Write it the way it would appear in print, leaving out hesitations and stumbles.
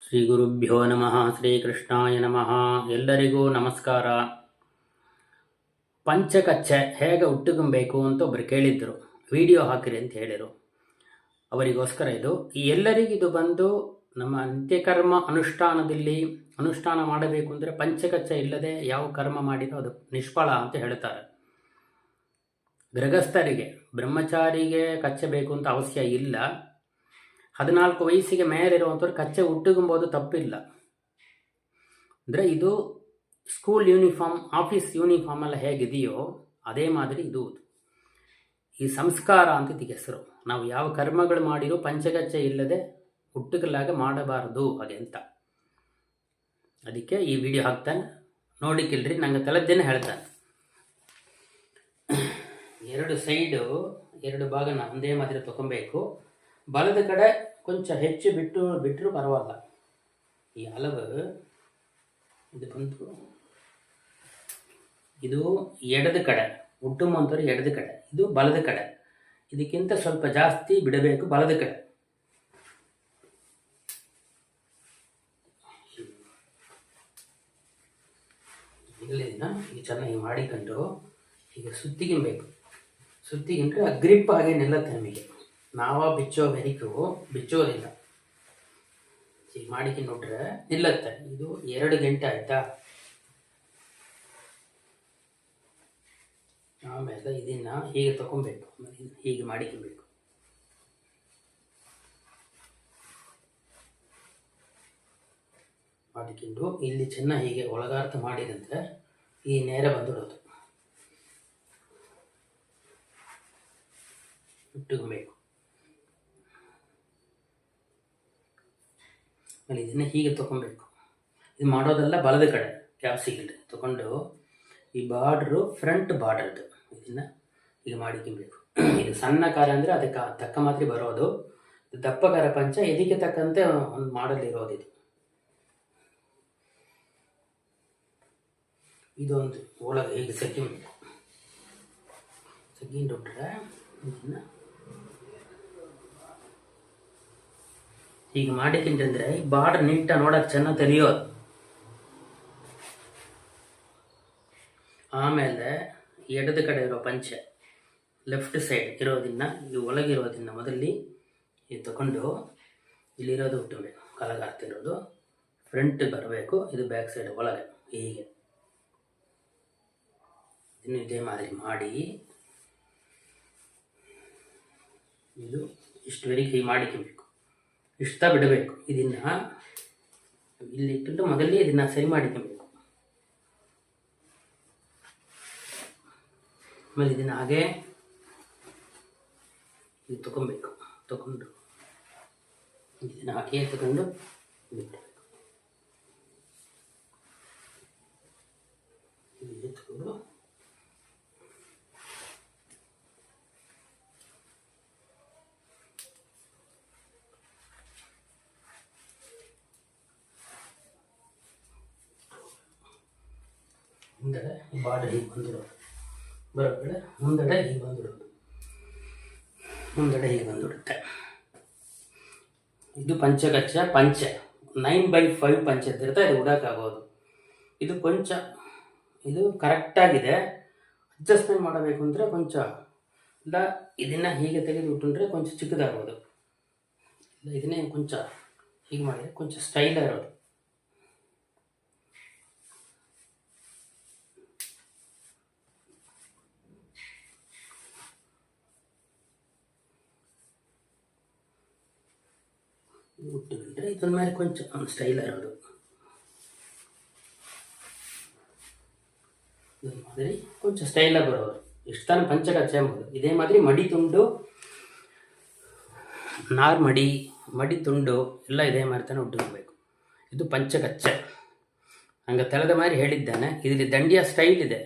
ಶ್ರೀ ಗುರುಭ್ಯೋ ನಮಃ. ಶ್ರೀಕೃಷ್ಣಾಯ ನಮಃ. ಎಲ್ಲರಿಗೂ ನಮಸ್ಕಾರ. ಪಂಚಕಚ್ಚೆ ಹೇಗೆ ಉಟ್ಟುಕೊಬೇಕು ಅಂತ ಒಬ್ಬರು ಕೇಳಿದ್ರು, ವಿಡಿಯೋ ಹಾಕಿರಿ ಅಂತ ಹೇಳಿದರು. ಅವರಿಗೋಸ್ಕರ ಇದು. ಎಲ್ಲರಿಗಿದು ಬಂದು ನಮ್ಮ ಅಂತ್ಯಕರ್ಮ ಅನುಷ್ಠಾನದಲ್ಲಿ ಅನುಷ್ಠಾನ ಮಾಡಬೇಕು ಅಂದರೆ ಪಂಚಕಚ್ಚೆ ಇಲ್ಲದೆ ಯಾವ ಕರ್ಮ ಮಾಡಿದೋ ಅದು ನಿಷ್ಫಲ ಅಂತ ಹೇಳ್ತಾರೆ. ಗೃಹಸ್ಥರಿಗೆ, ಬ್ರಹ್ಮಚಾರಿಗೆ ಕಚ್ಚೆ ಬೇಕು ಅಂತ ಅವಶ್ಯ ಇಲ್ಲ. 14 ವಯಸ್ಸಿಗೆ ಮೇಲಿರುವಂಥವ್ರು ಕಚ್ಚೆ ಉಟ್ಟುಕೊಂಬೋದು, ತಪ್ಪಿಲ್ಲ. ಅಂದರೆ ಇದು ಸ್ಕೂಲ್ ಯೂನಿಫಾರ್ಮ್, ಆಫೀಸ್ ಯೂನಿಫಾರ್ಮ್ ಎಲ್ಲ ಹೇಗಿದೆಯೋ ಅದೇ ಮಾದರಿ ಇದು. ಈ ಸಂಸ್ಕಾರ ಅಂತ ಇದಕ್ಕೆ ಹೆಸರು. ನಾವು ಯಾವ ಕರ್ಮಗಳು ಮಾಡಿರೋ ಪಂಚಕಚ್ಚೆ ಇಲ್ಲದೆ ಹುಟ್ಟುಕಲಾಗ ಮಾಡಬಾರದು ಹಾಗೆ ಅಂತ. ಅದಕ್ಕೆ ಈ ವಿಡಿಯೋ ಹಾಕ್ತಾನೆ, ನೋಡಿಕಿಲ್ರಿ. ನಂಗೆ ತಲೆದ್ದೇನೆ ಹೇಳ್ತಾನೆ. 2 ಸೈಡು 2 ಭಾಗನ ಒಂದೇ ಮಾದರಿ ತಗೊಬೇಕು. ಬಲದ ಕಡೆ ಕೊಂಚ ಹೆಚ್ಚು ಬಿಟ್ಟರು ಪರವಾಗಿಲ್ಲ. ಈ ಹಲವು ಇದು ಬಂತು, ಇದು ಎಡದ ಕಡೆ, ಹುಟ್ಟುಮಂತರು ಎಡದ ಕಡೆ, ಇದು ಬಲದ ಕಡೆ. ಇದಕ್ಕಿಂತ ಸ್ವಲ್ಪ ಜಾಸ್ತಿ ಬಿಡಬೇಕು ಬಲದ ಕಡೆ. ಇದನ್ನ ಈಗ ಚೆನ್ನಾಗಿ ಮಾಡಿಕೊಂಡು ಈಗ ಸುತ್ತಿಗಿಂಬೇಕು. ಸುತ್ತಿಗಿಂದ್ರೆ ಆ ಗ್ರಿಪ್ ಹಾಗೆ ನಿಲ್ಲತ್ತೆ. ನಮಗೆ ನಾವ ಬಿಚ್ಚೋದಿಲ್ಲ. ಈಗ ಮಾಡಿಕೆ ನೋಡ್ರೆ ನಿಲ್ಲತ್ತೆ. ಇದು 2 ಗಂಟೆ ಆಯ್ತಾ. ಆಮೇಲೆ ಇದನ್ನ ಹೀಗೆ ತಗೊಬೇಕು, ಹೀಗೆ ಮಾಡಿಕೊಬೇಕು. ಮಾಡಿಕೊಂಡು ಇಲ್ಲಿ ಚೆನ್ನಾಗಿ ಹೀಗೆ ಒಳಗಾರ್ಥ ಮಾಡಿದಂತೆ ಈ ನೇರ ಬಂದಿಡೋದು, ಇಟ್ಟುಕೊಬೇಕು. ಆಮೇಲೆ ಇದನ್ನ ಹೀಗೆ ತಗೊಬೇಕು. ಇದು ಮಾಡೋದೆಲ್ಲ ಬಲದ ಕಡೆ ಕ್ಯಾಪ್ಸಿಕಲ್ ತಗೊಂಡು ಈ ಬಾರ್ಡ್ರು ಫ್ರಂಟ್ ಬಾರ್ಡರ್ದು ಇದನ್ನ ಈಗ ಮಾಡಿಕೊಬೇಕು. ಇದು ಸಣ್ಣ ಕಾರ ಅಂದರೆ ಅದಕ್ಕೆ ತಕ್ಕ ಮಾತ್ರ ಬರೋದು. ದಪ್ಪ ಕಾರ ಪಂಚ ಇದಕ್ಕೆ ತಕ್ಕಂತೆ ಒಂದು ಮಾಡಲ್ ಇರೋದು. ಇದೊಂದು ಒಳಗೆ ಹೀಗೆ ಸೆಕೆಂಡ್ಬಿಟ್ರೆ ಇದನ್ನ ಹೀಗೆ ಮಾಡಿಕೊಂಡ್ರೆ ಈ ಬಾರ್ಡರ್ ನೀಟಾಗಿ ನೋಡಕ್ಕೆ ಚೆನ್ನಾಗಿ ತಿಳಿಯೋದು. ಆಮೇಲೆ ಎಡದ ಕಡೆ ಇರೋ ಪಂಚೆ ಲೆಫ್ಟ್ ಸೈಡ್ ಇರೋದನ್ನ, ಈ ಒಳಗಿರೋದನ್ನ ಮೊದಲಿ ಇದು ತಗೊಂಡು ಇಲ್ಲಿರೋದು ಹುಟ್ಟಬೇಕು. ಕಲಗಾರ್ತಿರೋದು ಫ್ರಂಟ್ ಬರಬೇಕು, ಇದು ಬ್ಯಾಕ್ ಸೈಡ್ ಒಳಗೆ ಹೀಗೆ. ಇನ್ನು ಇದೇ ಮಾದರಿ ಮಾಡಿ ಇದು ಇಷ್ಟುವರೆಗೆ ಹೀಗೆ ಮಾಡಿಕೊಬೇಕು. ಇಷ್ಟ ಬಿಡಬೇಕು. ಇದನ್ನ ಇಲ್ಲಿ ಇಟ್ಟು ಮೊದಲೇ ಇದನ್ನ ಸರಿ ಮಾಡಿಕೊಬೇಕು. ಆಮೇಲೆ ಇದನ್ನ ಹಾಗೆ ಇದು ತಗೊಬೇಕು. ತಗೊಂಡು ಇದನ್ನ ಹಾಕಿ ತಗೊಂಡು ಬಿಡಬೇಕು. ತಗೊಂಡು ಮುಂದಡೆ ಈ ಬಾರ್ಡರ್ ಹೀಗೆ ಬಂದಿರೋದು, ಬರೋಕಡೆ ಮುಂದಡೆ ಹೀಗೆ ಬಂದಿರೋದು, ಮುಂದಡೆ ಹೀಗೆ ಬಂದಿರುತ್ತೆ. ಇದು ಪಂಚಕಚ್ಚೆ ಪಂಚೆ 9/5 ಪಂಚೆ ಇದ್ದಿರುತ್ತೆ. ಇದು ಉಡೋಕ್ಕಾಗೋದು. ಇದು ಕೊಂಚ ಇದು ಕರೆಕ್ಟಾಗಿದೆ. ಅಡ್ಜಸ್ಟ್ಮೆಂಟ್ ಮಾಡಬೇಕು ಅಂದರೆ ಕೊಂಚ ಇಲ್ಲ ಇದನ್ನು ಹೀಗೆ ತೆಗೆದು ಬಿಟ್ಟುಂಡ್ರೆ ಕೊಂಚ ಚಿಕ್ಕದಾಗೋದು. ಇಲ್ಲ ಇದನ್ನೇ ಕೊಂಚ ಹೀಗೆ ಮಾಡಿದರೆ ಕೊಂಚ ಸ್ಟೈಲ್ ಇರೋದು. ಉಟ್ಟುಕೊಂಡ್ರೆ ಇದ್ರ ಮೇಲೆ ಕೊಂಚ ಸ್ಟೈಲ್ ಇರೋದು. ಮಾದರಿ ಕೊಂಚ ಸ್ಟೈಲಾಗಿ ಬರೋದು. ಇಷ್ಟು ತಾನು ಪಂಚಕಚ್ಚೆ ಎಂಬುದು. ಇದೇ ಮಾದರಿ ಮಡಿ ತುಂಡು, ಮಡಿ ತುಂಡು ಎಲ್ಲ ಇದೇ ಮಾರಿ ತಾನೆ ಉಟ್ಟುಕೊಬೇಕು. ಇದು ಪಂಚಕಚ್ಚೆ. ಹಂಗೆ ತಲೆದ ಮಾರಿ ಹೇಳಿದ್ದಾನೆ. ಇದರಲ್ಲಿ ದಂಡಿಯ ಸ್ಟೈಲ್ ಇದೆ.